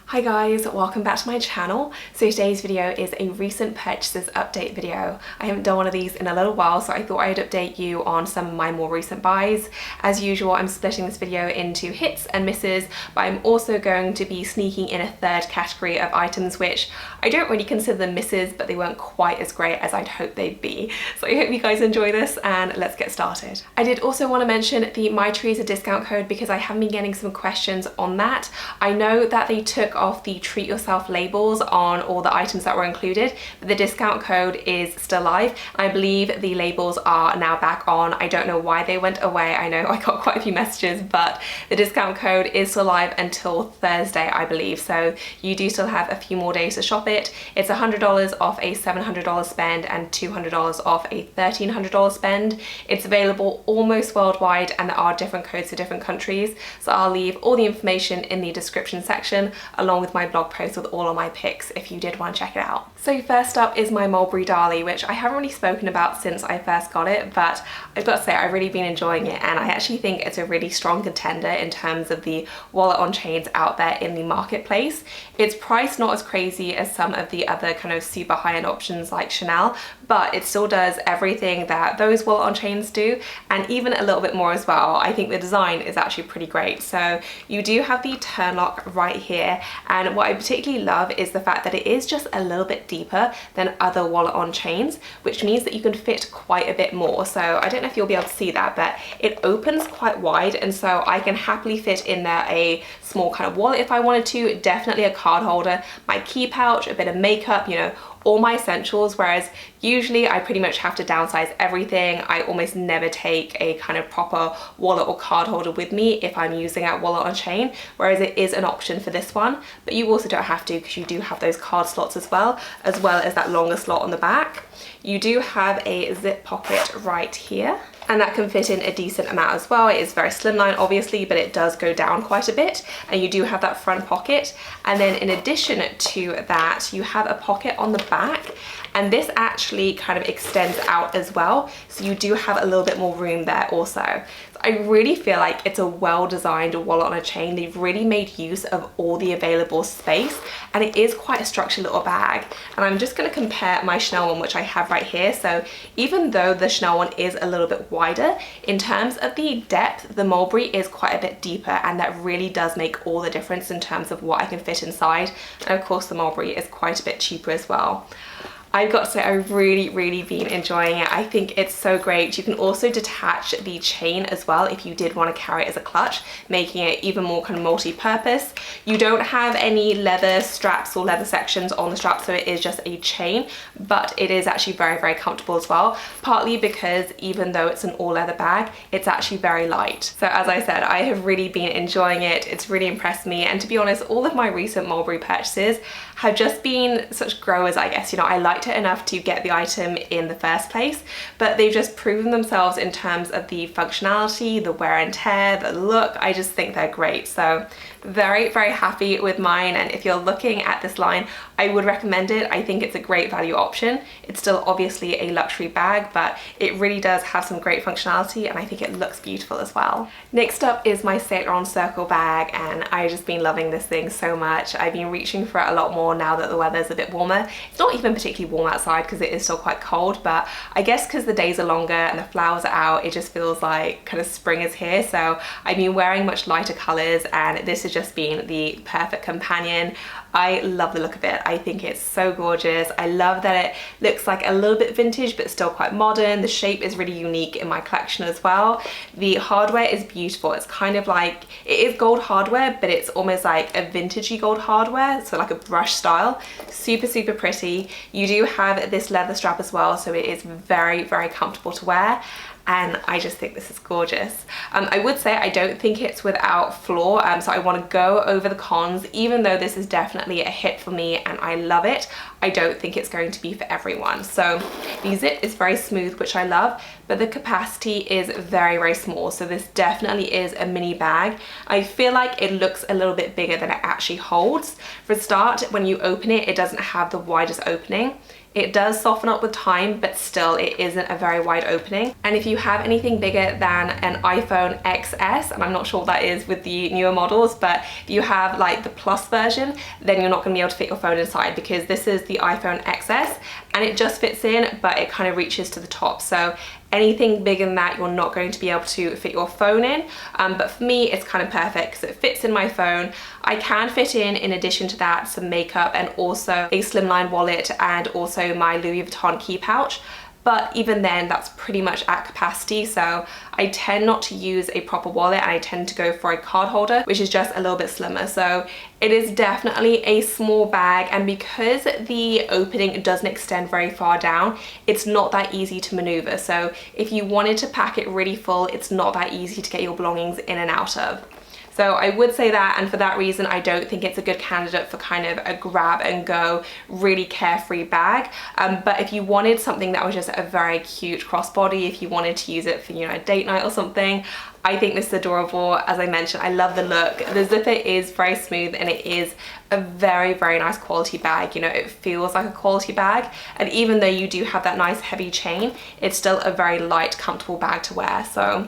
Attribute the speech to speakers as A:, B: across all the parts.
A: Hi guys, welcome back to my channel. So today's video is a recent purchases update video. I haven't done one of these in a little while, so I thought I'd update you on some of my more recent buys. As usual, I'm splitting this video into hits and misses, but I'm also going to be sneaking in a third category of items which I don't really consider them misses, but they weren't quite as great as I'd hoped they'd be. So I hope you guys enjoy this and let's get started. I did also want to mention the My Trees discount code because I have been getting some questions on that. I know that they took off the treat yourself labels on all the items that were included, but the discount code is still live. I believe the labels are now back on. I don't know why they went away. I know I got quite a few messages, but the discount code is still live until Thursday, I believe. So you do still have a few more days to shop it. It's $100 off a $700 spend and $200 off a $1,300 spend. It's available almost worldwide and there are different codes for different countries. So I'll leave all the information in the description section along with my blog post with all of my picks if you did want to check it out. So first up is my Mulberry Dolly, which I haven't really spoken about since I first got it, but I've got to say I've really been enjoying it and I actually think it's a really strong contender in terms of the wallet on chains out there in the marketplace. It's priced not as crazy as some of the other kind of super high-end options like Chanel, but it still does everything that those wallet on chains do and even a little bit more as well. I think the design is actually pretty great. So you do have the turn lock right here, and what I particularly love is the fact that it is just a little bit deeper than other wallet on chains, which means that you can fit quite a bit more. So I don't know if you'll be able to see that, but it opens quite wide, and so I can happily fit in there a small kind of wallet if I wanted to, definitely a card holder, my key pouch, a bit of makeup, you know, all my essentials, whereas usually I pretty much have to downsize everything. I almost never take a kind of proper wallet or card holder with me if I'm using a wallet on chain, whereas it is an option for this one, but you also don't have to because you do have those card slots as well as that longer slot on the back. You do have a zip pocket right here, and that can fit in a decent amount as well. It is very slimline obviously, but it does go down quite a bit, and you do have that front pocket. And then in addition to that, you have a pocket on the back, and this actually kind of extends out as well, so you do have a little bit more room there also. I really feel like it's a well-designed wallet on a chain. They've really made use of all the available space, and it is quite a structured little bag. And I'm just going to compare my Chanel one, which I have right here. So even though the Chanel one is a little bit wider, in terms of the depth, the Mulberry is quite a bit deeper, and that really does make all the difference in terms of what I can fit inside. And of course the Mulberry is quite a bit cheaper as well. I've got to say I've really been enjoying it. I think it's so great. You can also detach the chain as well if you did want to carry it as a clutch, making it even more kind of multi-purpose. You don't have any leather straps or leather sections on the strap, so it is just a chain, but it is actually very comfortable as well, partly because even though it's an all leather bag, it's actually very light. So as I said, I have really been enjoying it. It's really impressed me, and to be honest, all of my recent Mulberry purchases have just been such growers, I guess. You know, I liked it enough to get the item in the first place, but they've just proven themselves in terms of the functionality, the wear and tear, the look. I just think they're great. So very happy with mine, and if you're looking at this line, I would recommend it. I think it's a great value option. It's still obviously a luxury bag, but it really does have some great functionality, and I think it looks beautiful as well. Next up is my Saint Laurent Circle bag, and I've just been loving this thing so much. I've been reaching for it a lot more now that the weather's a bit warmer. It's not even particularly warm outside because it is still quite cold, but I guess because the days are longer and the flowers are out, it just feels like kind of spring is here. So I've been wearing much lighter colors, and this has just been the perfect companion. I love the look of it. I think it's so gorgeous. I love that it looks like a little bit vintage but still quite modern. The shape is really unique in my collection as well. The hardware is beautiful. It's kind of like, it is gold hardware, but it's almost like a vintagey gold hardware, so like a brush style. Super pretty. You do have this leather strap as well, so it is very comfortable to wear, and I just think this is gorgeous. I would say I don't think it's without flaw, so I want to go over the cons. Even though this is definitely a hit for me and I love it, I don't think it's going to be for everyone. So the zip is very smooth, which I love, but the capacity is very small, so this definitely is a mini bag. I feel like it looks a little bit bigger than it actually holds. For a start, when you open it, it doesn't have the widest opening. It does soften up with time, but still it isn't a very wide opening. And if you have anything bigger than an iPhone XS, and I'm not sure what that is with the newer models, but if you have like the Plus version, then you're not going to be able to fit your phone inside, because this is the iPhone XS and it just fits in, but it kind of reaches to the top. So anything bigger than that, you're not going to be able to fit your phone in. But for me, it's kind of perfect because it fits in my phone. I can fit in addition to that, some makeup and also a slimline wallet and also my Louis Vuitton key pouch. But even then, that's pretty much at capacity. So I tend not to use a proper wallet, and I tend to go for a card holder, which is just a little bit slimmer. So it is definitely a small bag, and because the opening doesn't extend very far down, it's not that easy to maneuver. So if you wanted to pack it really full, it's not that easy to get your belongings in and out of. So I would say that, and for that reason, I don't think it's a good candidate for kind of a grab and go, really carefree bag. But if you wanted something that was just a very cute crossbody, if you wanted to use it for, you know, a date night or something, I think this is adorable. As I mentioned, I love the look. The zipper is very smooth and it is a very, very nice quality bag. You know, it feels like a quality bag. And even though you do have that nice heavy chain, it's still a very light, comfortable bag to wear. So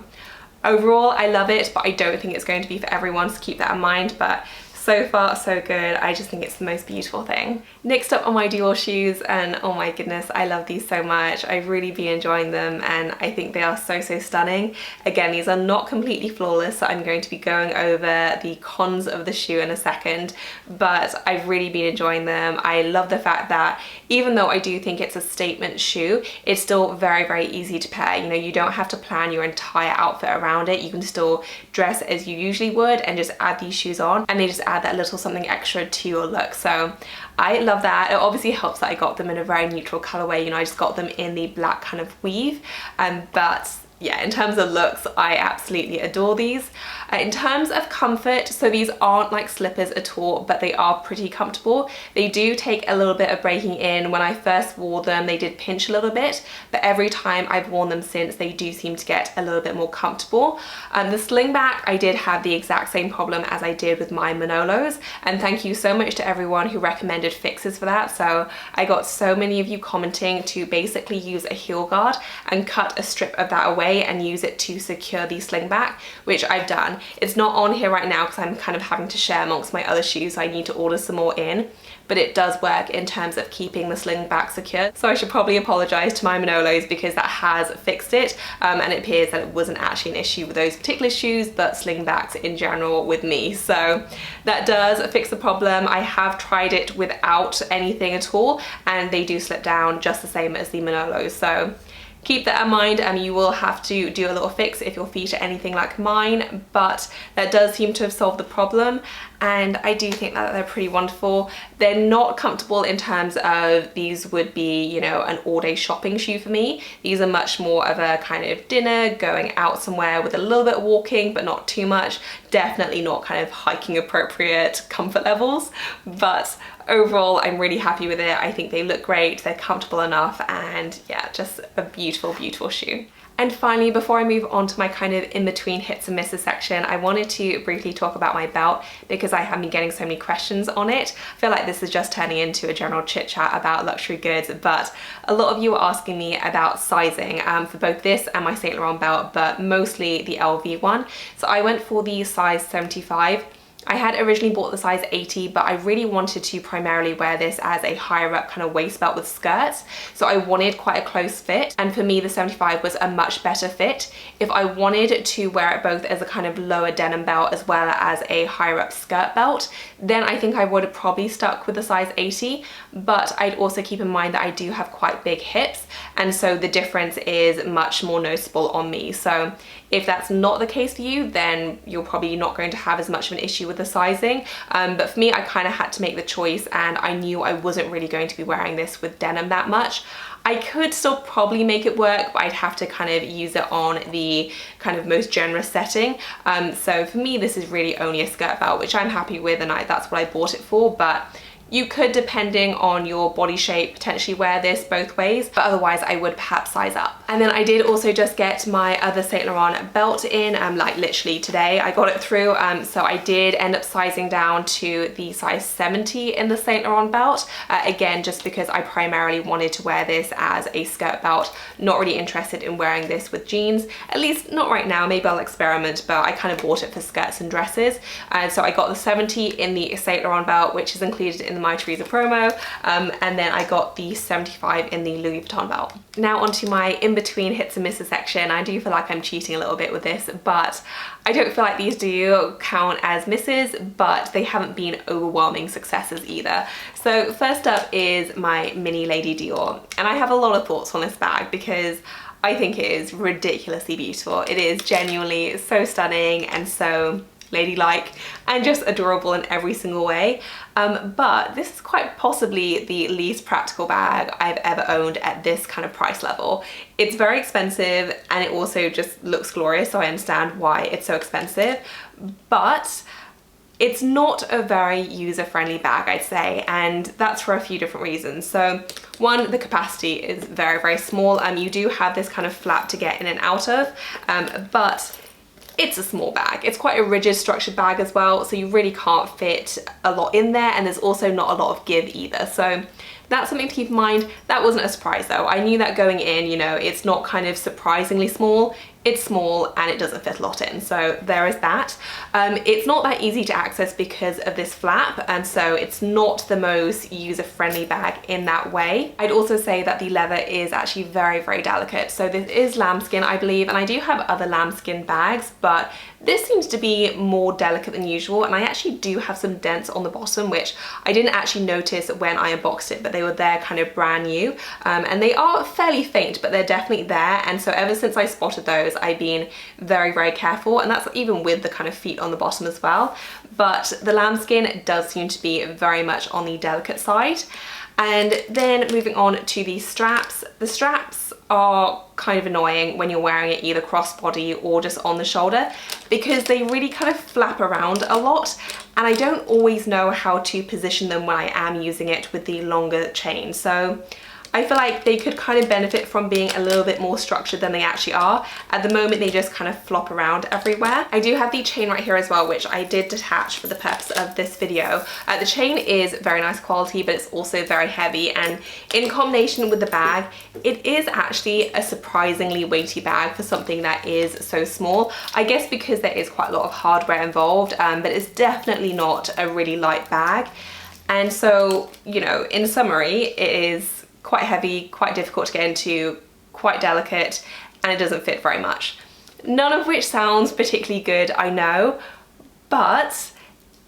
A: overall, I love it, but I don't think it's going to be for everyone, so keep that in mind. But so far, so good. I just think it's the most beautiful thing. Next up are my Dior shoes, and oh my goodness, I love these so much. I've really been enjoying them, and I think they are so, so stunning. Again, these are not completely flawless, so I'm going to be going over the cons of the shoe in a second, but I've really been enjoying them. I love the fact that even though I do think it's a statement shoe, it's still very, very easy to pair. You know, you don't have to plan your entire outfit around it. You can still dress as you usually would and just add these shoes on, and they just add that little something extra to your look. So I love that. It obviously helps that I got them in a very neutral colorway. You know, I just got them in the black kind of weave, but yeah, in terms of looks, I absolutely adore these. In terms of comfort, so these aren't like slippers at all, but they are pretty comfortable. They do take a little bit of breaking in. When I first wore them, they did pinch a little bit, but every time I've worn them since, they do seem to get a little bit more comfortable. The sling back, I did have the exact same problem as I did with my Manolos, and thank you so much to everyone who recommended fixes for that. So I got so many of you commenting to basically use a heel guard and cut a strip of that away and use it to secure the sling back, which I've done. It's not on here right now because I'm kind of having to share amongst my other shoes, so I need to order some more in, but it does work in terms of keeping the sling back secure. So I should probably apologize to my Manolos because that has fixed it, and it appears that it wasn't actually an issue with those particular shoes, but sling backs in general with me. So that does fix the problem. I have tried it without anything at all, and they do slip down just the same as the Manolos. So keep that in mind. You will have to do a little fix if your feet are anything like mine, but that does seem to have solved the problem, and I do think that they're pretty wonderful. They're not comfortable in terms of these would be, you know, an all-day shopping shoe for me. These are much more of a kind of dinner, going out somewhere with a little bit of walking, but not too much. Definitely not kind of hiking appropriate comfort levels, but overall, I'm really happy with it. I think they look great, they're comfortable enough, and yeah, just a beautiful, beautiful shoe. And finally, before I move on to my kind of in-between hits and misses section, I wanted to briefly talk about my belt because I have been getting so many questions on it. I feel like this is just turning into a general chit chat about luxury goods, but a lot of you are asking me about sizing for both this and my Saint Laurent belt, but mostly the LV one. So I went for the size 75. I had originally bought the size 80, but I really wanted to primarily wear this as a higher up kind of waist belt with skirts. So I wanted quite a close fit. And for me, the 75 was a much better fit. If I wanted to wear it both as a kind of lower denim belt as well as a higher up skirt belt, then I think I would have probably stuck with the size 80. But I'd also keep in mind that I do have quite big hips, and so the difference is much more noticeable on me. So if that's not the case for you, then you're probably not going to have as much of an issue with the sizing. But for me, I kind of had to make the choice, and I knew I wasn't really going to be wearing this with denim that much. I could still probably make it work, but I'd have to kind of use it on the kind of most generous setting. So for me, this is really only a skirt belt, which I'm happy with, and that's what I bought it for. But You could, depending on your body shape, potentially wear this both ways, but otherwise I would perhaps size up. And then I did also just get my other Saint Laurent belt in, like literally today I got it through, so I did end up sizing down to the size 70 in the Saint Laurent belt, again just because I primarily wanted to wear this as a skirt belt, not really interested in wearing this with jeans, at least not right now. Maybe I'll experiment, but I kind of bought it for skirts and dresses, and so I got the 70 in the Saint Laurent belt, which is included in the My Teresa promo, and then I got the 75 in the Louis Vuitton belt. Now onto my in-between hits and misses section. I do feel like I'm cheating a little bit with this, but I don't feel like these do count as misses, but they haven't been overwhelming successes either. So first up is my mini Lady Dior, and I have a lot of thoughts on this bag because I think it is ridiculously beautiful. It is genuinely so stunning and so ladylike and just adorable in every single way, but this is quite possibly the least practical bag I've ever owned at this kind of price level. It's very expensive and it also just looks glorious, so I understand why it's so expensive, but it's not a very user-friendly bag, I'd say, and that's for a few different reasons. So one, the capacity is very, very small. You do have this kind of flap to get in and out of, but it's a small bag. It's quite a rigid structured bag as well, so you really can't fit a lot in there, and there's also not a lot of give either. So that's something to keep in mind. That wasn't a surprise though. I knew that going in, you know, it's not kind of surprisingly small. It's small and it doesn't fit a lot in, so there is that. It's not that easy to access because of this flap, and so it's not the most user-friendly bag in that way. I'd also say that the leather is actually very, very delicate. So this is lambskin, I believe, and I do have other lambskin bags, but this seems to be more delicate than usual, and I actually do have some dents on the bottom, which I didn't actually notice when I unboxed it, but they were there kind of brand new, and they are fairly faint, but they're definitely there, and so ever since I spotted those, I've been very, very careful, and that's even with the kind of feet on the bottom as well. But the lambskin does seem to be very much on the delicate side. And then moving on to the straps. The straps are kind of annoying when you're wearing it either crossbody or just on the shoulder, because they really kind of flap around a lot, and I don't always know how to position them when I am using it with the longer chain. So I feel like they could kind of benefit from being a little bit more structured than they actually are. At the moment, they just kind of flop around everywhere. I do have the chain right here as well, which I did detach for the purpose of this video. The chain is very nice quality, but it's also very heavy, and in combination with the bag, it is actually a surprisingly weighty bag for something that is so small. I guess because there is quite a lot of hardware involved, but it's definitely not a really light bag. And so, you know, in summary, it is quite heavy, quite difficult to get into, quite delicate, and it doesn't fit very much. None of which sounds particularly good, I know, but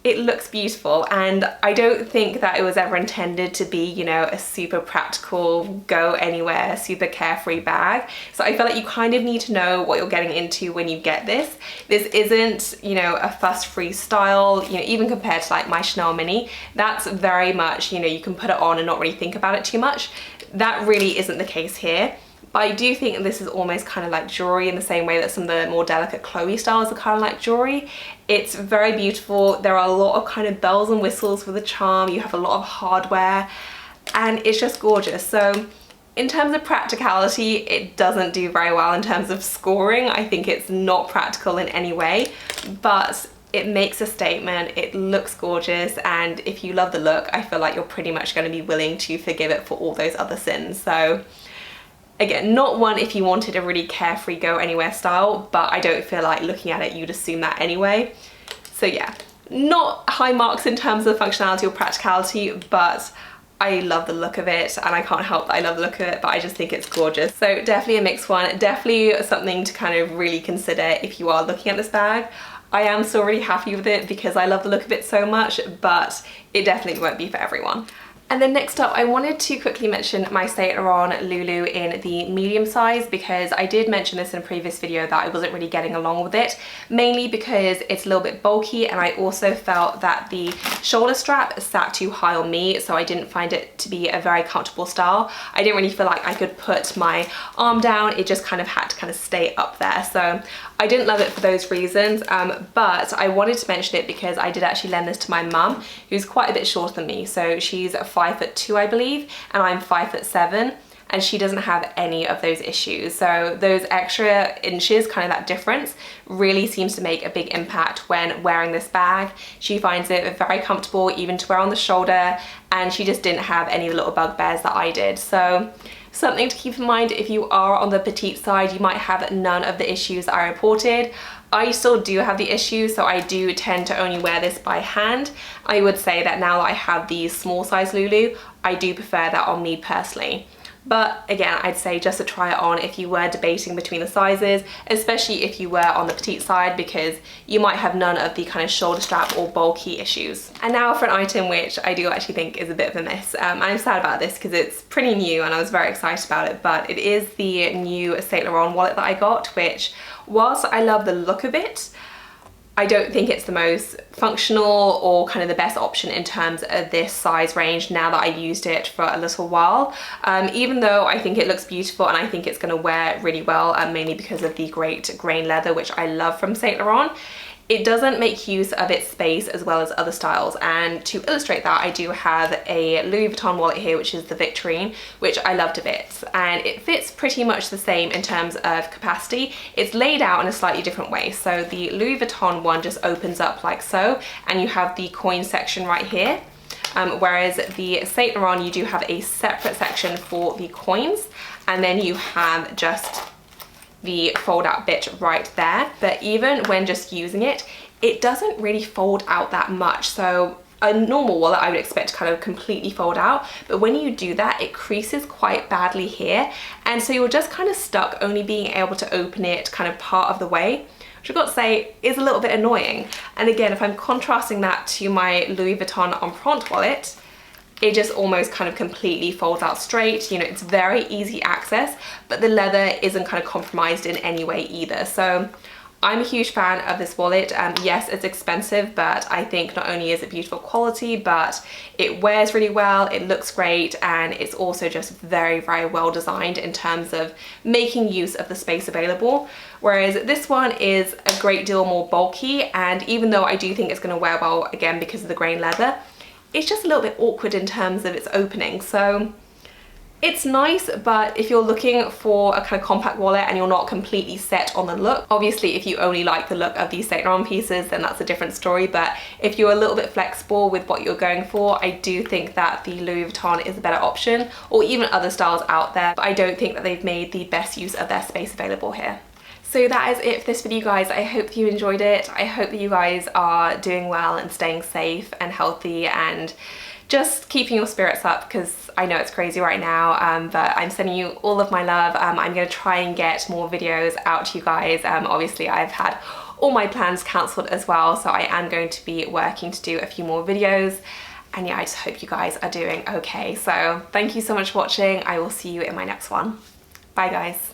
A: it looks beautiful, and I don't think that it was ever intended to be, you know, a super practical, go anywhere, super carefree bag. So I feel like you kind of need to know what you're getting into when you get this. This isn't, you know, a fuss-free style, you know, even compared to like my Chanel Mini. That's very much, you know, you can put it on and not really think about it too much. That really isn't the case here. But I do think this is almost kind of like jewelry in the same way that some of the more delicate Chloe styles are kind of like jewelry. It's very beautiful. There are a lot of kind of bells and whistles with the charm. You have a lot of hardware, and it's just gorgeous. So in terms of practicality, it doesn't do very well in terms of scoring. I think it's not practical in any way, but it makes a statement, it looks gorgeous, and if you love the look, I feel like you're pretty much going to be willing to forgive it for all those other sins. So again, not one if you wanted a really carefree go anywhere style, but I don't feel like looking at it you'd assume that anyway. So yeah, not high marks in terms of functionality or practicality, but I love the look of it, and I can't help that I love the look of it, but I just think it's gorgeous. So definitely a mixed one, definitely something to kind of really consider if you are looking at this bag. I am still really happy with it because I love the look of it so much, but it definitely won't be for everyone. And then next up, I wanted to quickly mention my Saint Laurent Lulu in the medium size, because I did mention this in a previous video that I wasn't really getting along with it, mainly because it's a little bit bulky, and I also felt that the shoulder strap sat too high on me, so I didn't find it to be a very comfortable style. I didn't really feel like I could put my arm down, it just kind of had to kind of stay up there. So I didn't love it for those reasons, but I wanted to mention it because I did actually lend this to my mum, who's quite a bit shorter than me. So she's 5'2", I believe, and I'm 5'7", and she doesn't have any of those issues. So those extra inches, kind of that difference, really seems to make a big impact when wearing this bag. She finds it very comfortable even to wear on the shoulder, and she just didn't have any little bugbears that I did. So something to keep in mind if you are on the petite side, you might have none of the issues that I reported. I still do have the issues, so I do tend to only wear this by hand. I would say that now that I have the small size Lulu, I do prefer that on me personally. But again, I'd say just to try it on if you were debating between the sizes, especially if you were on the petite side, because you might have none of the kind of shoulder strap or bulky issues. And now for an item which I do actually think is a bit of a miss. I'm sad about this because it's pretty new and I was very excited about it, but it is the new Saint Laurent wallet that I got, which whilst I love the look of it, I don't think it's the most functional or kind of the best option in terms of this size range now that I've used it for a little while. Even though I think it looks beautiful and I think it's going to wear really well, mainly because of the great grain leather, which I love from Saint Laurent, it doesn't make use of its space as well as other styles. And to illustrate that, I do have a Louis Vuitton wallet here, which is the Victorine, which I loved a bit, and it fits pretty much the same in terms of capacity. It's laid out in a slightly different way. So the Louis Vuitton one just opens up like so, and you have the coin section right here. Whereas the Saint Laurent, you do have a separate section for the coins, and then you have just the fold out bit right there. But even when just using it, it doesn't really fold out that much. So a normal wallet I would expect to kind of completely fold out, but when you do that, it creases quite badly here, and so you're just kind of stuck only being able to open it kind of part of the way, which I've got to say is a little bit annoying. And again, if I'm contrasting that to my Louis Vuitton Empreinte wallet, it just almost kind of completely folds out straight. You know, it's very easy access, but the leather isn't kind of compromised in any way either. So I'm a huge fan of this wallet. Yes, it's expensive, but I think not only is it beautiful quality, but it wears really well, it looks great, and it's also just very, very well designed in terms of making use of the space available. Whereas this one is a great deal more bulky, and even though I do think it's going to wear well, again, because of the grain leather, it's just a little bit awkward in terms of its opening. So it's nice, but if you're looking for a kind of compact wallet and you're not completely set on the look, obviously if you only like the look of these Saint Laurent pieces, then that's a different story. But if you're a little bit flexible with what you're going for, I do think that the Louis Vuitton is a better option, or even other styles out there, but I don't think that they've made the best use of their space available here. So that is it for this video, guys. I hope you enjoyed it. I hope that you guys are doing well and staying safe and healthy and just keeping your spirits up, because I know it's crazy right now, but I'm sending you all of my love. I'm going to try and get more videos out to you guys. Obviously I've had all my plans cancelled as well, so I am going to be working to do a few more videos. And yeah, I just hope you guys are doing okay. So thank you so much for watching. I will see you in my next one. Bye guys.